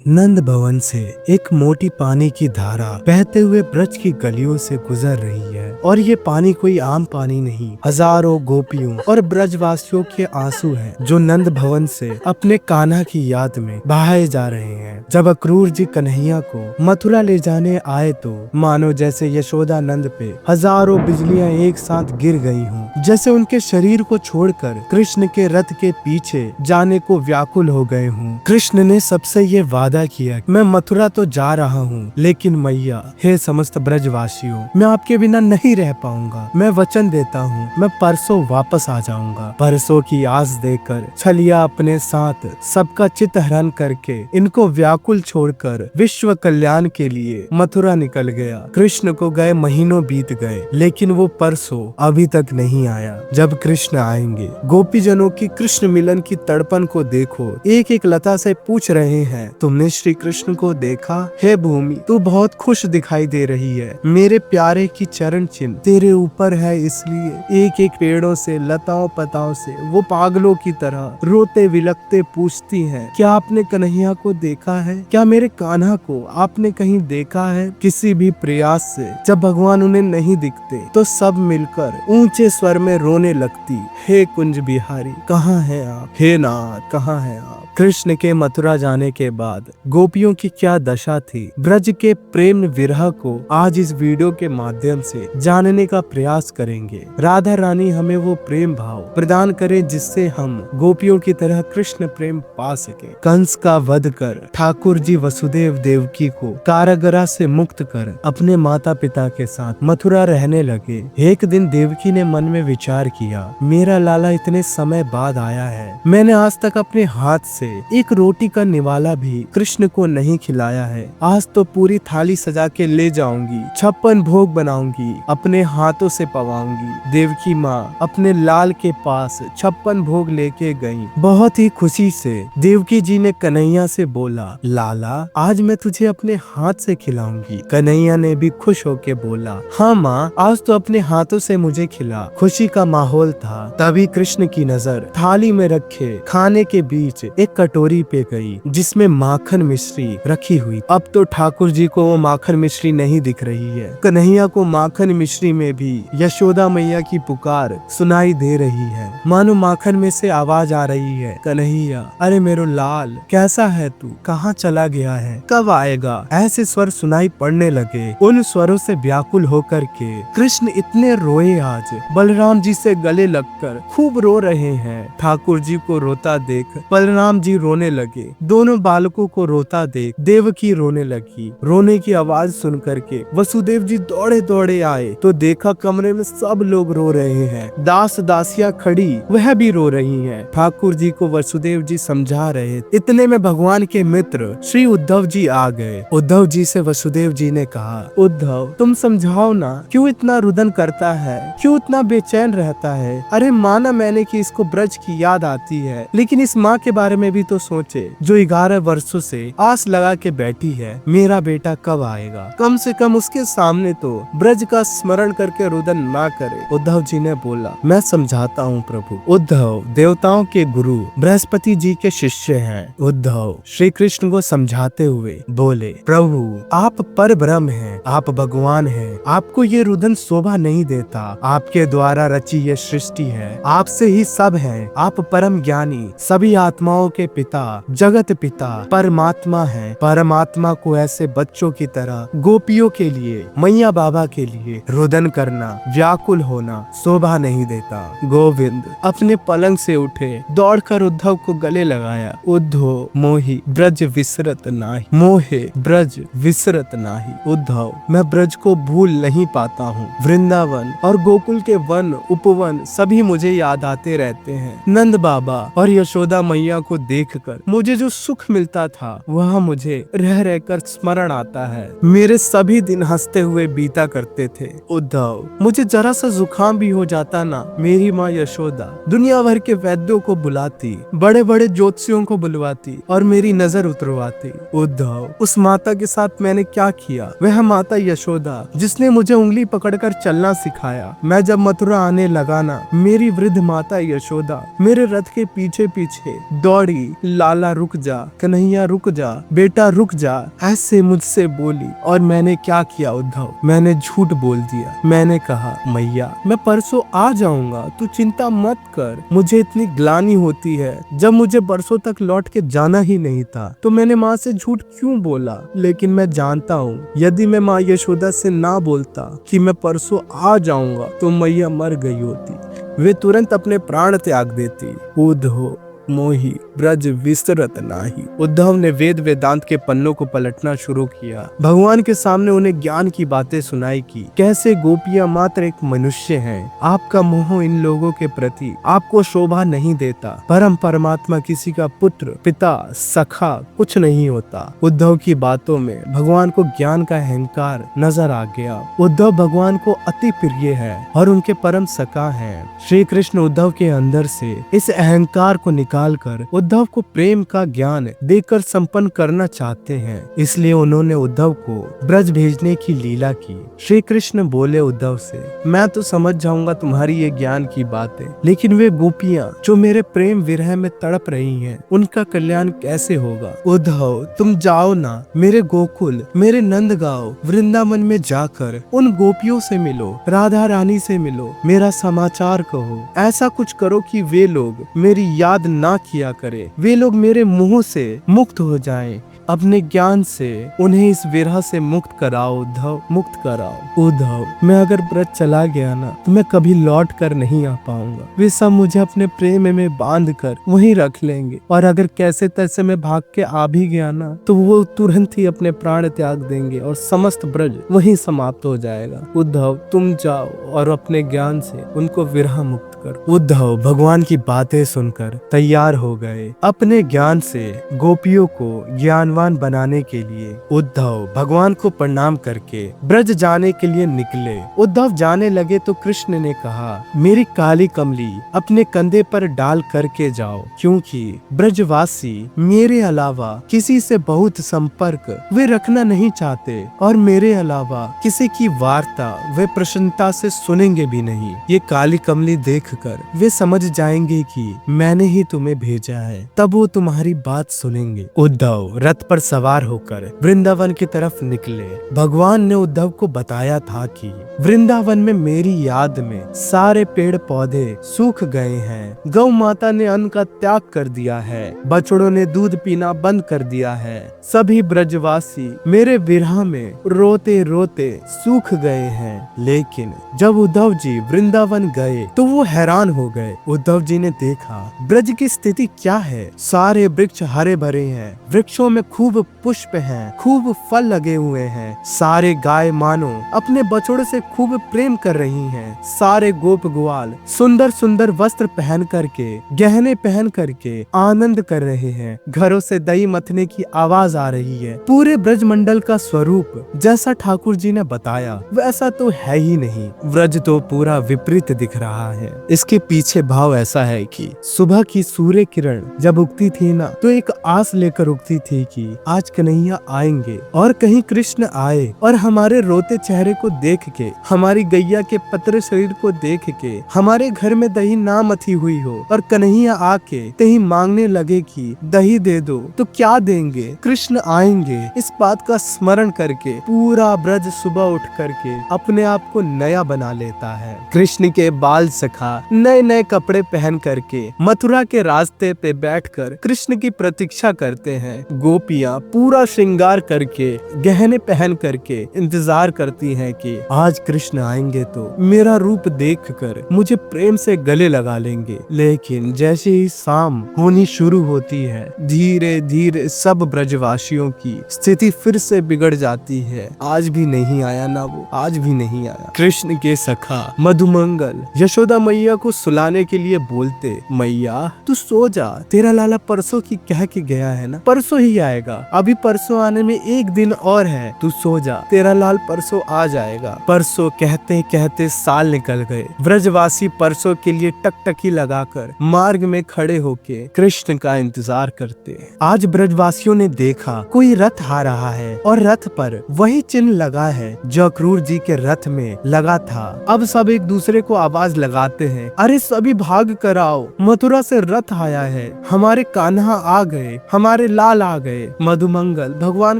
नंद भवन से एक मोटी पानी की धारा बहते हुए ब्रज की गलियों से गुजर रही है और ये पानी कोई आम पानी नहीं, हजारों गोपियों और ब्रजवासियों के आंसू हैं जो नंद भवन से अपने कान्हा की याद में बहाए जा रहे हैं। जब अक्रूर जी कन्हैया को मथुरा ले जाने आए तो मानो जैसे यशोदा नंद पे हजारों बिजलियां एक साथ गिर गई हों, जैसे उनके शरीर को छोड़कर कृष्ण के रथ के पीछे जाने को व्याकुल हो गए हों। कृष्ण ने सबसे ये वादा किया, मैं मथुरा तो जा रहा हूँ लेकिन मैया, हे समस्त ब्रजवासियों, मैं आपके बिना नहीं रह पाऊंगा। मैं वचन देता हूँ, मैं परसों वापस आ जाऊंगा। परसों की आस देकर छलिया अपने साथ सबका चित्त हरण करके इनको व्याकुल छोड़कर विश्व कल्याण के लिए मथुरा निकल गया। कृष्ण को गए महीनों बीत गए लेकिन वो परसों अभी तक नहीं आया। जब कृष्ण आएंगे, गोपीजनों की कृष्ण मिलन की तड़पन को देखो। एक एक लता से पूछ रहे हैं, तुमने श्री कृष्ण को देखा? हे भूमि, तू बहुत खुश दिखाई दे रही है। मेरे प्यारे की चरण चिन्ह तेरे ऊपर है, इसलिए एक एक पेड़ों से, लताओं पताओं से वो पागलों की तरह रोते विलकते पूछती हैं, क्या आपने कन्हैया को देखा है? क्या मेरे कान्हा को आपने कहीं देखा है? किसी भी प्रयास से जब भगवान उन्हें नहीं दिखते तो सब मिलकर ऊंचे स्वर में रोने लगती, हे कुंज बिहारी कहाँ है आप? हे नाथ कहाँ है आप? कृष्ण के मथुरा जाने के बाद गोपियों की क्या दशा थी, ब्रज के प्रेम विरह को आज इस वीडियो के माध्यम से जानने का प्रयास करेंगे। राधा रानी हमें वो प्रेम भाव प्रदान करे जिससे हम गोपियों की तरह कृष्ण प्रेम पा सके। कंस का वध कर ठाकुर जी वसुदेव देवकी को कारागृह से मुक्त कर अपने माता पिता के साथ मथुरा रहने लगे। एक दिन देवकी ने मन में विचार किया, मेरा लाला इतने समय बाद आया है, मैंने आज तक अपने हाथ से एक रोटी का निवाला भी कृष्ण को नहीं खिलाया है। आज तो पूरी थाली सजा के ले जाऊंगी, 56 भोग बनाऊंगी, अपने हाथों से पवाऊंगी। देवकी माँ अपने लाल के पास 56 भोग लेके गई। बहुत ही खुशी से देवकी जी ने कन्हैया से बोला, लाला आज मैं तुझे अपने हाथ से खिलाऊंगी। कन्हैया ने भी खुश होके बोला, हाँ माँ, आज तो अपने हाथों से मुझे खिला। खुशी का माहौल था। तभी कृष्ण की नजर थाली में रखे खाने के बीच एक कटोरी पे गई जिसमें माखन मिश्री रखी हुई। अब तो ठाकुर जी को वो माखन मिश्री नहीं दिख रही है। कन्हैया को माखन मिश्री में भी यशोदा मैया की पुकार सुनाई दे रही है, मानो माखन में से आवाज आ रही है, कन्हैया अरे मेरो लाल कैसा है तू? कहाँ चला गया है? कब आएगा? ऐसे स्वर सुनाई पड़ने लगे। उन स्वरों से व्याकुल होकर के कृष्ण इतने रोए आज, बलराम जी से गले लगकर खूब रो रहे हैं। ठाकुर जी को रोता देख बलराम जी रोने लगे। दोनों बालकों को रोता देख देवकी रोने लगी। रोने की आवाज सुन करके वसुदेव जी दौड़े दौड़े आए तो देखा कमरे में सब लोग रो रहे हैं। दास दासियां खड़ी वह भी रो रही हैं। ठाकुर जी को वसुदेव जी समझा रहे। इतने में भगवान के मित्र श्री उद्धव जी आ गए। उद्धव जी से वसुदेव जी ने कहा, उद्धव तुम समझाओ ना, क्यों इतना रुदन करता है, क्यों इतना बेचैन रहता है? अरे माना मैंने कि इसको ब्रज की याद आती है, लेकिन इस माँ के बारे में भी तो सोचे जो 11 वर्षों से आस लगा के बैठी है, मेरा बेटा कब आएगा? कम से कम उसके सामने तो ब्रज का स्मरण करके रुदन ना करे। उद्धव जी ने बोला, मैं समझाता हूँ प्रभु। उद्धव देवताओं के गुरु बृहस्पति जी के शिष्य हैं। उद्धव श्री कृष्ण को समझाते हुए बोले, प्रभु आप पर ब्रह्म हैं, आप भगवान हैं, आपको ये रुदन शोभा नहीं देता। आपके द्वारा रची ये सृष्टि है, आपसे ही सब है। आप परम ज्ञानी, सभी आत्माओं के पिता, जगत पिता, परमात्मा है। परमात्मा को ऐसे बच्चों की तरह गोपियों के लिए, मैया बाबा के लिए रुदन करना, व्याकुल होना शोभा नहीं देता। गोविंद अपने पलंग से उठे, दौड़कर उद्धव को गले लगाया। उद्धव मोहि ब्रज विसरत नाही, मोहे ब्रज विसरत नाही। उद्धव मैं ब्रज को भूल नहीं पाता हूँ। वृंदावन और गोकुल के वन उपवन सभी मुझे याद आते रहते हैं। नंद बाबा और यशोदा मैया को देखकर मुझे जो सुख मिलता था वह मुझे रह रहकर स्मरण आता है। मेरे सभी दिन हंसते हुए बीता करते थे। उद्धव मुझे जरा सा जुकाम भी हो जाता ना, मेरी माँ यशोदा दुनिया भर के वैद्यों को बुलाती, बड़े बड़े ज्योतिषियों को बुलवाती और मेरी नजर उतरवाती। उद्धव उस माता के साथ मैंने क्या किया? वह माता यशोदा जिसने मुझे उंगली पकड़कर चलना सिखाया। मैं जब मथुरा आने लगा ना, मेरी वृद्ध माता यशोदा मेरे रथ के पीछे पीछे दौड़ी बोली, लाला रुक जा, कन्हैया रुक जा, बेटा रुक जा, ऐसे मुझसे बोली। और मैंने क्या किया उद्धव, मैंने झूठ बोल दिया। मैंने कहा मैया मैं परसों आ जाऊंगा, तू चिंता मत कर। मुझे इतनी ग्लानि होती है, जब मुझे बरसों तक लौट के जाना ही नहीं था तो मैंने माँ से झूठ क्यों बोला। लेकिन मैं जानता हूँ यदि मैं माँ यशोदा से ना बोलता कि मैं परसों आ जाऊंगा तो मैया मर गई होती, वे तुरंत अपने प्राण त्याग देती। उद्धव मोही ब्रज विसरत नाही। उद्धव ने वेद वेदांत के पन्नों को पलटना शुरू किया। भगवान के सामने उन्हें ज्ञान की बातें सुनाई की। कैसे गोपियां मात्र एक मनुष्य हैं, आपका मोह इन लोगों के प्रति आपको शोभा नहीं देता। परम परमात्मा किसी का पुत्र, पिता, सखा कुछ नहीं होता। उद्धव की बातों में भगवान को ज्ञान का अहंकार नजर आ गया। उद्धव भगवान को अति प्रिय है और उनके परम सखा हैं। श्री कृष्ण उद्धव के अंदर से इस अहंकार को निकाल कर उद्धव को प्रेम का ज्ञान देकर संपन्न करना चाहते हैं। इसलिए उन्होंने उद्धव को ब्रज भेजने की लीला की। श्री कृष्ण बोले उद्धव से, मैं तो समझ जाऊंगा तुम्हारी ये ज्ञान की बातें, लेकिन वे गोपियां जो मेरे प्रेम विरह में तड़प रही हैं, उनका कल्याण कैसे होगा। उद्धव तुम जाओ ना, मेरे गोकुल, मेरे नंदगांव वृंदावन में जाकर उन गोपियों से मिलो, राधा रानी से मिलो, मेरा समाचार कहो। ऐसा कुछ करो कि वे लोग मेरी याद ना किया करे, वे लोग मेरे मुंह से मुक्त हो जाएं। अपने ज्ञान से उन्हें इस विरह से मुक्त कराओ उद्धव, मुक्त कराओ। उद्धव मैं अगर ब्रज चला गया ना तो मैं कभी लौट कर नहीं आ पाऊंगा। वे सब मुझे अपने प्रेम में बांध कर वहीं रख लेंगे, और अगर कैसे तैसे मैं भाग के आ भी गया ना तो वो तुरंत ही अपने प्राण त्याग देंगे और समस्त ब्रज वहीं समाप्त हो जाएगा। उद्धव तुम जाओ और अपने ज्ञान से उनको विरह मुक्त करो। उद्धव भगवान की बातें सुनकर तैयार हो गए। अपने ज्ञान से गोपियों को ज्ञानवान बनाने के लिए उद्धव भगवान को प्रणाम करके ब्रज जाने के लिए निकले। उद्धव जाने लगे तो कृष्ण ने कहा, मेरी काली कमली अपने कंधे पर डाल करके जाओ, क्योंकि ब्रजवासी मेरे अलावा किसी से बहुत संपर्क वे रखना नहीं चाहते, और मेरे अलावा किसी की वार्ता वे प्रसन्नता से सुनेंगे भी नहीं। ये काली कमली देखकर वे समझ जाएंगे कि मैंने ही तुम्हें भेजा है, तब वो तुम्हारी बात सुनेंगे। उद्धव रथ पर सवार होकर वृंदावन की तरफ निकले। भगवान ने उद्धव को बताया था कि वृंदावन में मेरी याद में सारे पेड़ पौधे सूख गए हैं, गौ माता ने अन्न का त्याग कर दिया है, बछड़ों ने दूध पीना बंद कर दिया है, सभी ब्रजवासी मेरे विरह में रोते रोते सूख गए हैं। लेकिन जब उद्धव जी वृंदावन गए तो वो हैरान हो गए। उद्धव जी ने देखा ब्रज की स्थिति क्या है। सारे वृक्ष हरे भरे हैं, वृक्षों में खूब पुष्प हैं, खूब फल लगे हुए हैं। सारे गाय मानो अपने बछड़े से खूब प्रेम कर रही हैं। सारे गोप ग्वाल सुंदर सुंदर वस्त्र पहन करके, गहने पहन करके आनंद कर रहे हैं। घरों से दही मथने की आवाज आ रही है। पूरे ब्रज मंडल का स्वरूप जैसा ठाकुर जी ने बताया वैसा तो है ही नहीं। ब्रज तो पूरा विपरीत दिख रहा है। इसके पीछे भाव ऐसा है कि सुबह की सूर्य किरण जब उगती थी ना तो एक आस लेकर उगती थी कि आज कन्हैया आएंगे, और कहीं कृष्ण आए और हमारे रोते चेहरे को देख के, हमारी गैया के पतरे शरीर को देख के हमारे घर में दही ना मथी हुई हो, और कन्हैया आके कहीं मांगने लगे कि दही दे दो, तो क्या देंगे, कृष्ण आएंगे। इस बात का स्मरण करके पूरा ब्रज सुबह उठ करके अपने आप को नया बना लेता है। कृष्ण के बाल सखा नए नए कपड़े पहन करके मथुरा के रास्ते पे बैठकर कृष्ण की प्रतीक्षा करते हैं। गोपियां पूरा श्रृंगार करके, गहने पहन करके इंतजार करती हैं कि आज कृष्ण आएंगे तो मेरा रूप देखकर मुझे प्रेम से गले लगा लेंगे। लेकिन जैसे ही शाम होनी शुरू होती है, धीरे धीरे सब ब्रजवासियों की स्थिति फिर से बिगड़ जाती है। आज भी नहीं आया ना वो, आज भी नहीं आया। कृष्ण के सखा मधुमंगल यशोदा मैया को सुलाने के लिए बोलते, मैया तू सो जा, तेरा लाला परसों की कह के गया है ना, परसों ही आएगा। जाएगा, अभी परसों आने में एक दिन और है, तू सो जा, तेरा लाल परसों आ जाएगा। परसों कहते कहते साल निकल गए। ब्रजवासी परसों के लिए टकटकी लगाकर मार्ग में खड़े होके कृष्ण का इंतजार करते। आज ब्रजवासियों ने देखा कोई रथ आ रहा है और रथ पर वही चिन्ह लगा है जो अक्रूर जी के रथ में लगा था। अब सब एक दूसरे को आवाज लगाते हैं, अरे सभी भाग कर आओ, मथुरा से रथ आया है, हमारे कान्हा आ गए, हमारे लाल आ गए। मधुमंगल भगवान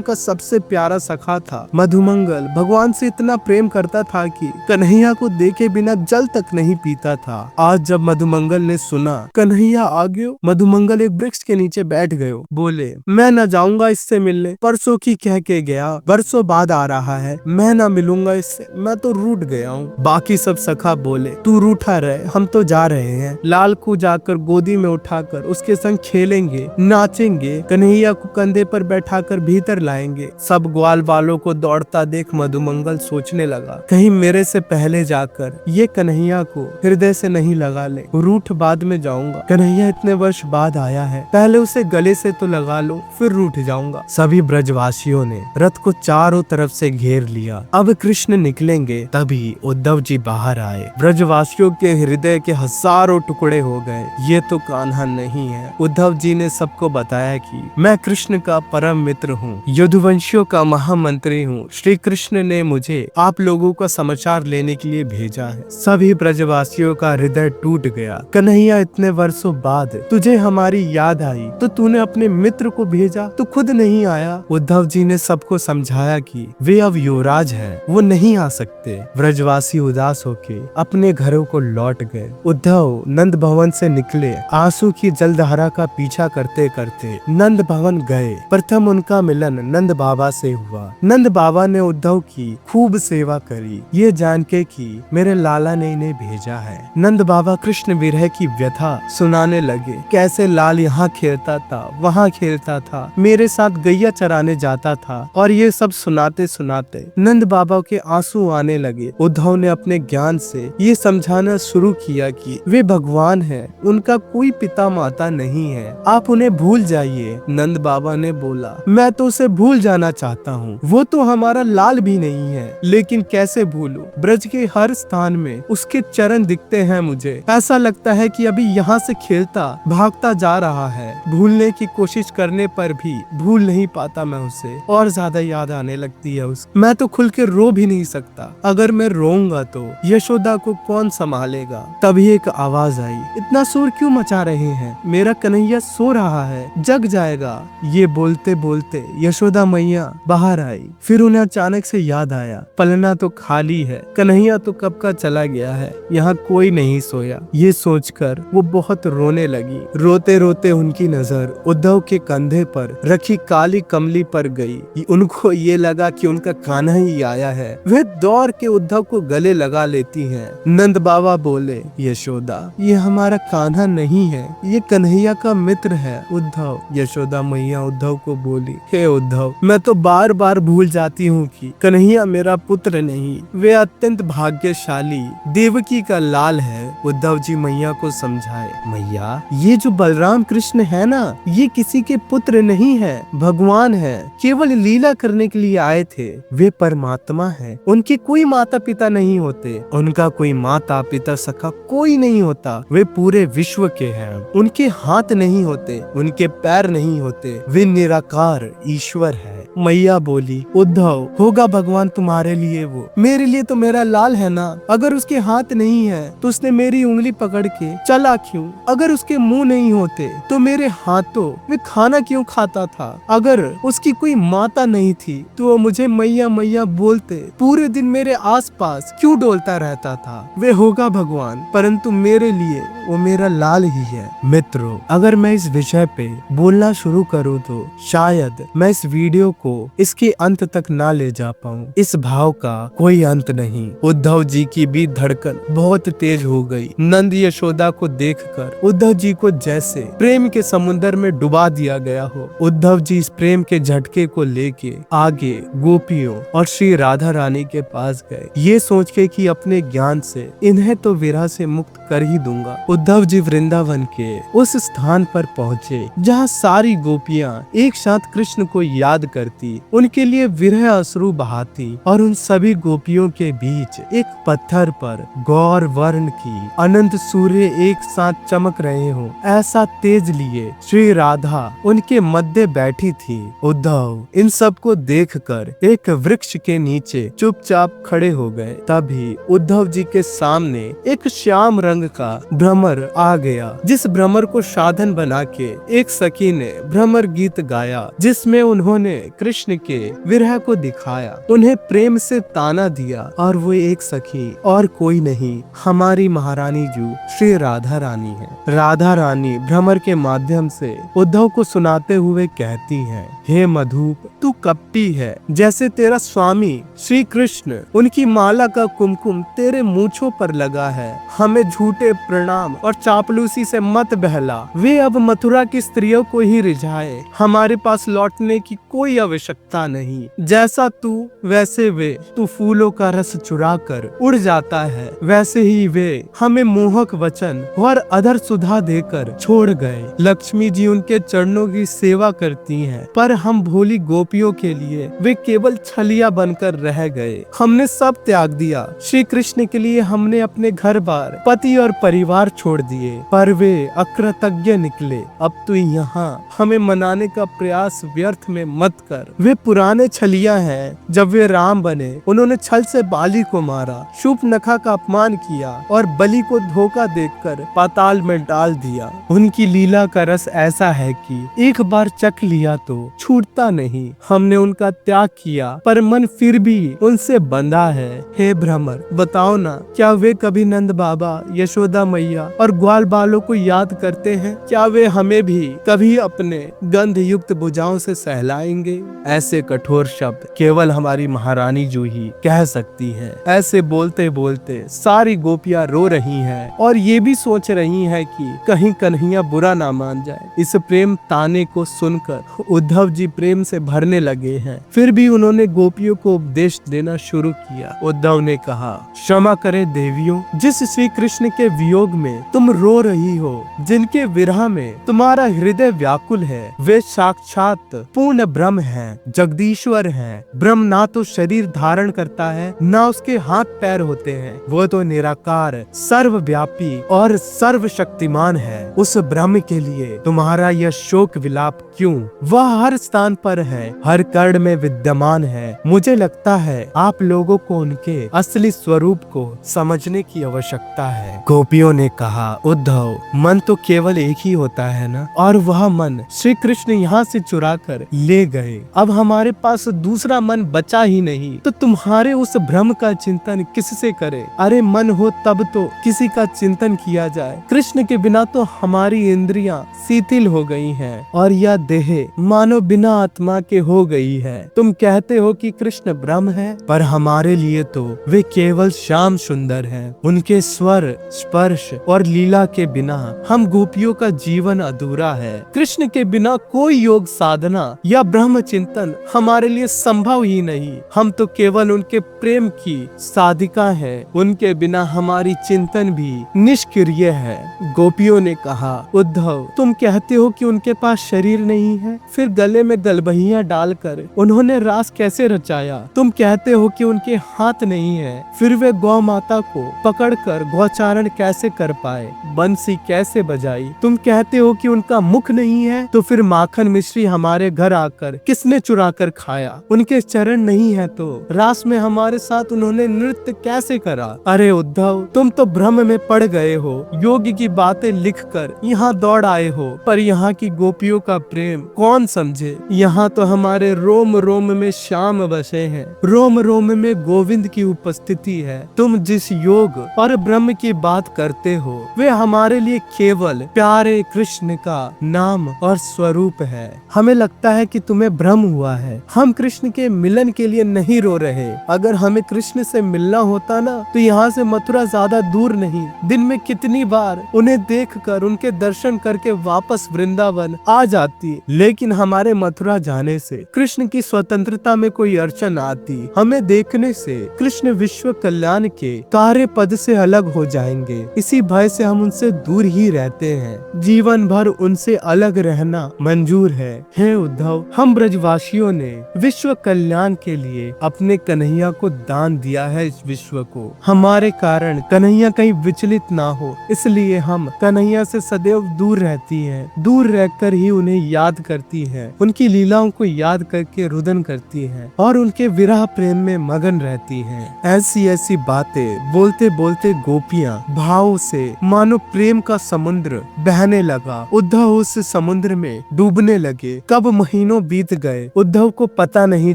का सबसे प्यारा सखा था। मधुमंगल भगवान से इतना प्रेम करता था कि कन्हैया को देखे बिना जल तक नहीं पीता था। आज जब मधुमंगल ने सुना कन्हैया आ गयो, मधुमंगल एक वृक्ष के नीचे बैठ गयो। बोले, मैं न जाऊंगा इससे मिलने, परसों की कह के गया, बरसों बाद आ रहा है, मैं न मिलूंगा इससे, मैं तो रूठ गया हूँ। बाकी सब सखा बोले, तू रूठा रहे, हम तो जा रहे हैं। लाल को जाकर गोदी में उठाकर उसके संग खेलेंगे, नाचेंगे, कन्हैया को कंधे पर बैठाकर भीतर लाएंगे। सब ग्वाल वालों को दौड़ता देख मधुमंगल सोचने लगा, कहीं मेरे से पहले जाकर ये कन्हैया को हृदय से नहीं लगा ले, रूठ बाद में जाऊंगा। कन्हैया इतने वर्ष बाद आया है, पहले उसे गले से तो लगा लो, फिर रूठ जाऊंगा। सभी ब्रजवासियों ने रथ को चारों तरफ से घेर लिया। अब कृष्ण निकलेंगे, तभी उद्धव जी बाहर आए। ब्रजवासियों के हृदय के हजारों टुकड़े हो गए, ये तो कान्हा नहीं है। उद्धव जी ने सबको बताया कि मैं कृष्ण का परम मित्र हूँ, यदुवंशियों का महामंत्री हूँ। श्री कृष्ण ने मुझे आप लोगों का समाचार लेने के लिए भेजा है। सभी ब्रजवासियों का हृदय टूट गया। कन्हैया, इतने वर्षों बाद तुझे हमारी याद आई तो तूने अपने मित्र को भेजा, तो खुद नहीं आया। उद्धव जी ने सबको समझाया कि वे अब युवराज हैं, वो नहीं आ सकते। ब्रजवासी उदास होके अपने घरों को लौट गए। उद्धव नंद भवन से निकले, आंसू की जलधारा का पीछा करते करते नंद भवन गए। प्रथम उनका मिलन नंद बाबा से हुआ। नंद बाबा ने उद्धव की खूब सेवा करी, ये जान के कि मेरे लाला ने इन्हें भेजा है। नंद बाबा कृष्ण विरह की व्यथा सुनाने लगे, कैसे लाल यहाँ खेलता था, वहाँ खेलता था, मेरे साथ गैया चराने जाता था। और ये सब सुनाते सुनाते नंद बाबा के आंसू आने लगे। उद्धव ने अपने ज्ञान से ये समझाना शुरू किया कि वे भगवान हैं, उनका कोई पिता माता नहीं है, आप उन्हें भूल जाइए। नंद बाबा ने बोला, मैं तो उसे भूल जाना चाहता हूँ, वो तो हमारा लाल भी नहीं है, लेकिन कैसे भूलूं? ब्रज के हर स्थान में उसके चरण दिखते हैं मुझे, ऐसा लगता है कि अभी यहाँ से खेलता भागता जा रहा है। भूलने की कोशिश करने पर भी भूल नहीं पाता मैं उसे, और ज्यादा याद आने लगती है उसकी। मैं तो खुल के रो भी नहीं सकता, अगर मैं रोऊंगा तो यशोदा को कौन संभालेगा? तभी एक आवाज आई, इतना शोर क्यों मचा रहे हैं? मेरा कन्हैया सो रहा है, जग जाएगा। ये बोलते बोलते यशोदा मैया बाहर आई। फिर उन्हें अचानक से याद आया, पलना तो खाली है, कन्हैया तो कब का चला गया है, यहाँ कोई नहीं सोया। ये सोचकर वो बहुत रोने लगी। रोते रोते उनकी नजर उद्धव के कंधे पर रखी काली कमली पर गई। उनको ये लगा कि उनका कान्हा ही आया है। वे दौड़ के उद्धव को गले लगा लेती हैं। नंद बाबा बोले, यशोदा, ये हमारा कान्हा नहीं है, ये कन्हैया का मित्र है उद्धव। यशोदा मैया उद्धव को बोली, हे उद्धव, मैं तो बार बार भूल जाती हूँ कि कन्हैया मेरा पुत्र नहीं, वे अत्यंत भाग्यशाली देवकी का लाल है। उद्धव जी मैया को समझाए, मैया, ये जो बलराम कृष्ण है ना, ये किसी के पुत्र नहीं है, भगवान है, केवल लीला करने के लिए आए थे। वे परमात्मा है, उनके कोई माता पिता नहीं होते, उनका कोई माता पिता सखा कोई नहीं होता, वे पूरे विश्व के हैं। उनके हाथ नहीं होते, उनके पैर नहीं होते, वे निराकार ईश्वर है। मैया बोली, उद्धव, होगा भगवान तुम्हारे लिए वो, मेरे लिए तो मेरा लाल है ना। अगर उसके हाथ नहीं है तो उसने मेरी उंगली पकड़ के चला क्यों? अगर उसके मुंह नहीं होते तो मेरे हाथों में खाना क्यों खाता था? अगर उसकी कोई माता नहीं थी तो वो मुझे मैया मैया बोलते पूरे दिन मेरे आसपास क्यों डोलता रहता था? वे होगा भगवान, परंतु मेरे लिए वो मेरा लाल ही है। मित्रों, अगर मैं इस विषय पे बोलना शुरू करूँ तो शायद मैं इस वीडियो को इसके अंत तक ना ले जा पाऊँ। इस भाव का कोई अंत नहीं। उद्धव जी की भी धड़कन बहुत तेज हो गई। नंद यशोदा को देखकर उद्धव जी को जैसे प्रेम के समुद्र में डुबा दिया गया हो। उद्धव जी इस प्रेम के झटके को लेके आगे गोपियों और श्री राधा रानी के पास गए, ये सोच के कि अपने ज्ञान से इन्हें तो विरह से मुक्त कर ही दूंगा। उद्धव जी वृंदावन के उस स्थान पर पहुँचे जहाँ सारी गोपियाँ एक साथ कृष्ण को याद करती, उनके लिए विरह अश्रु बहाती और उन सभी गोपियों के बीच एक पत्थर पर गौर वर्ण की अनंत सूर्य एक साथ चमक रहे हो ऐसा तेज लिए श्री राधा उनके मध्य बैठी थी। उद्धव इन सब को देखकर एक वृक्ष के नीचे चुपचाप खड़े हो गए। तभी उद्धव जी के सामने एक श्याम रंग का भ्रमर आ गया, जिस भ्रमर को साधन बना के एक सखी ने भ्रमर गीत गाया, जिसमें उन्होंने कृष्ण के विरह को दिखाया, उन्हें प्रेम से ताना दिया और वो एक सखी और कोई नहीं हमारी महारानी जू श्री राधा रानी है। राधा रानी भ्रमर के माध्यम से उद्धव को सुनाते हुए कहती हैं, हे मधुप तू कपटी है, जैसे तेरा स्वामी श्री कृष्ण उनकी माला का कुमकुम तेरे मूंछों पर लगा है। हमें झूठे प्रणाम और चापलूसी से मत बहला, वे अब मथुरा की स्त्रियों को ही रिझाए, हमारे पास लौटने की कोई आवश्यकता नहीं। जैसा तू वैसे वे, तू फूलों का रस चुरा कर उड़ जाता है, वैसे ही वे हमें मोहक वचन और अधर सुधा देकर छोड़ गए। लक्ष्मी जी उनके चरणों की सेवा करती हैं, पर हम भोली गोपियों के लिए वे केवल छलिया बनकर रह गए। हमने सब त्याग दिया, श्री कृष्ण के लिए हमने अपने घर बार, पति और परिवार छोड़ दिए, पर वे अकृतज्ञ निकले। अब तू यहाँ हमें मनाने का प्रयास व्यर्थ में मत कर। वे पुराने छलिया हैं, जब वे राम बने उन्होंने छल से बाली को मारा, शूर्पणखा का अपमान किया और बलि को धोखा देकर पाताल में डाल दिया। उनकी लीला का रस ऐसा है कि एक बार चख लिया तो छूटता नहीं। हमने उनका त्याग किया, पर मन फिर भी उनसे बंधा है। हे भ्रमर बताओ ना, क्या वे कभी नंद बाबा, यशोदा मैया और ग्वाल बालों को याद करते हैं? क्या वे हमें भी कभी अपने गंध युक्त भुजाओं से सहलाएंगे? ऐसे कठोर शब्द केवल हमारी महारानी जू ही कह सकती है। ऐसे बोलते बोलते सारी गोपियां रो रही हैं और ये भी सोच रही हैं कि कहीं कन्हैया बुरा ना मान जाए। इस प्रेम ताने को सुनकर उद्धव जी प्रेम से भरने लगे हैं। फिर भी उन्होंने गोपियों को उपदेश देना शुरू किया। उद्धव ने कहा, क्षमा करे देवियों, जिस श्री कृष्ण के वियोग में तुम रो रही हो, जिनके विरह में तुम्हारा हृदय व्याकुल है, वे साक्षात पूर्ण ब्रह्म हैं, जगदीश्वर हैं। ब्रह्म ना तो शरीर धारण करता है, ना उसके हाथ पैर होते हैं, वो तो निराकार, सर्वव्यापी और सर्वशक्तिमान है। उस ब्रह्म के लिए तुम्हारा यह शोक विलाप क्यों? वह हर स्थान पर है, हर कर्ण में विद्यमान है। मुझे लगता है आप लोगों को उनके असली स्वरूप को समझने की आवश्यकता है। गोपियों ने कहा, उद्धव मन तो केवल एक ही होता है ना, और वह मन श्री कृष्ण यहाँ से चुरा कर ले गए। अब हमारे पास दूसरा मन बचा ही नहीं, तो तुम्हारे उस भ्रम का चिंतन किससे करे? अरे मन हो तब तो किसी का चिंतन किया जाए। कृष्ण के बिना तो हमारी इंद्रियां शिथिल हो गई हैं और यह देह मानो बिना आत्मा के हो गई है। तुम कहते हो कि कृष्ण ब्रह्म है, पर हमारे लिए तो वे केवल श्याम सुंदर हैं। उनके स्वर, स्पर्श और लीला के बिना हम गोपियों का जीवन अधूरा है। कृष्ण के बिना कोई योग साधना या ब्रह्म चिंतन हमारे लिए संभव ही नहीं। हम तो केवल उनके प्रेम की साधिका है, उनके बिना हमारी चिंतन भी निष्क्रिय है। गोपियों ने कहा, उद्धव तुम कहते हो कि उनके पास शरीर नहीं है, फिर गले में गलबहियां डालकर उन्होंने रास कैसे रचाया? तुम कहते हो कि उनके हाथ नहीं है, फिर वे गौ माता को पकड़कर गौचारण कैसे कर पाए, बंसी कैसे बजाई? तुम कहते हो कि उनका मुख नहीं है, तो फिर माखन मिश्री हमारे घर आकर किसने चुरा कर खाया? उनके चरण नहीं है तो रास में हमारे साथ उन्होंने नृत्य कैसे करा? अरे उद्धव तुम तो भ्रम में पड़ गए हो, योग की बातें लिखकर यहाँ दौड़ आए हो, पर यहाँ की गोपियों का प्रेम कौन समझे? यहाँ तो हमारे रोम रोम में श्याम बसे हैं, रोम रोम में गोविंद की उपस्थिति है। तुम जिस योग और ब्रह्म की बात करते हो, वे हमारे लिए केवल प्यारे कृष्ण का नाम और स्वरूप है। हमें लगता है कि तुम्हें भ्रम हुआ है। हम कृष्ण के मिलन के लिए नहीं रो रहे। अगर हमें कृष्ण से मिलना होता ना, तो यहाँ से मथुरा ज्यादा दूर नहीं। दिन में कितनी बार उन्हें देखकर, उनके दर्शन करके वापस वृंदावन आ जाती। लेकिन हमारे मथुरा जाने से से कृष्ण की स्वतंत्रता में कोई अड़चन आती, हमें देखने से कृष्ण विश्व कल्याण के कार्य पद से अलग हो जाएंगे। इसी भय से हम उनसे दूर ही रहते हैं। जीवन भर उनसे अलग रहना मंजूर है। हे उद्धव, हम ब्रजवासियों ने विश्व कल्याण के लिए अपने कन्हैया को दान दिया है। इस विश्व को हमारे कारण कन्हैया कहीं विचलित ना हो, इसलिए हम कन्हैया से सदैव दूर रहती हैं। दूर रहकर ही उन्हें याद करती हैं, उनकी लीलाओं को याद करके रुदन करती हैं और उनके विरह प्रेम में मगन रहती हैं। ऐसी ऐसी बातें बोलते बोलते गोपियां भाव से मानो प्रेम का समुद्र बहने लगा। उद्धव उस समुद्र में डूबने लगे। कब महीनों बीत गए, उद्धव को पता नहीं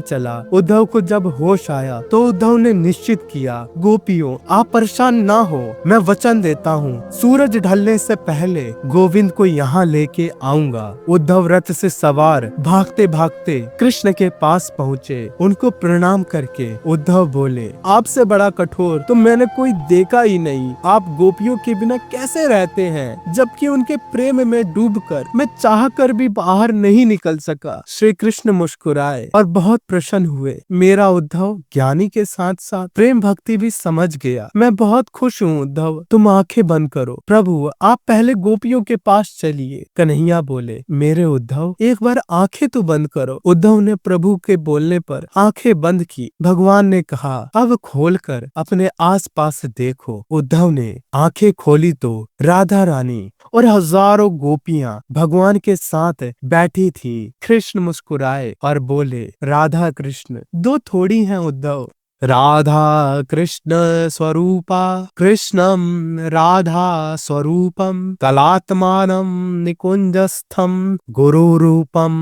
चला। उद्धव को जब होश आया तो उद्धव ने निश्चित किया, गोपियों आप परेशान ना हो, मैं वचन देता हूँ सूरज ढलने से पहले गोविंद को यहाँ लेके आऊंगा। उद्धव रथ से सवार भागते भागते कृष्ण के पास पहुँचे। उनको प्रणाम करके उद्धव बोले, आपसे बड़ा कठोर तो मैंने कोई देखा ही नहीं। आप गोपियों के बिना कैसे रहते हैं, जबकि उनके प्रेम में डूबकर मैं चाह कर भी बाहर नहीं निकल सका। श्री कृष्ण मुस्कुराए और बहुत प्रसन्न हुए। मेरा उद्धव ज्ञानी के साथ साथ प्रेम भक्ति भी समझ गया। मैं बहुत खुश हूँ उद्धव, तुम आंखें बंद करो। प्रभु आप पहले गोपियों के पास चलिए। कन्हैया बोले, मेरे उद्धव एक बार आंखें तो बंद करो। उद्धव ने प्रभु के बोलने पर आंखें बंद की। भगवान ने कहा, अब खोलकर अपने आसपास देखो। उद्धव ने आंखें खोली तो राधा रानी और हजारों गोपियां भगवान के साथ बैठी थी। कृष्ण मुस्कुराए और बोले, राधा कृष्ण दो थोड़ी हैं उद्धव। राधा कृष्ण स्वरूपा कृष्णम राधा स्वरूपम कलात्मानम निकुंजस्थम गुरु रूपम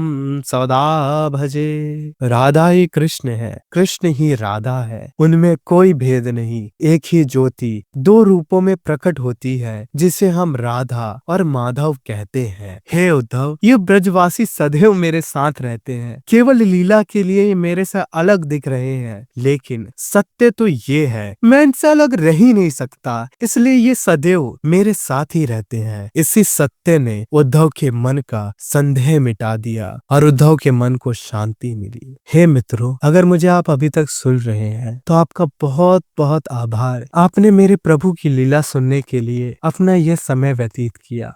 सदा भजे। राधा ही कृष्ण है, कृष्ण ही राधा है, उनमें कोई भेद नहीं। एक ही ज्योति दो रूपों में प्रकट होती है, जिसे हम राधा और माधव कहते हैं। हे उद्धव, ये ब्रजवासी सदैव मेरे साथ रहते हैं। केवल लीला के लिए ये मेरे से अलग दिख रहे हैं, लेकिन सत्य तो ये है मैं इनसे अलग रह ही नहीं सकता, इसलिए ये सदैव मेरे साथ ही रहते हैं। इसी सत्य ने उद्धव के मन का संदेह मिटा दिया और उद्धव के मन को शांति मिली। हे मित्रों, अगर मुझे आप अभी तक सुन रहे हैं तो आपका बहुत बहुत आभार। आपने मेरे प्रभु की लीला सुनने के लिए अपना यह समय व्यतीत किया।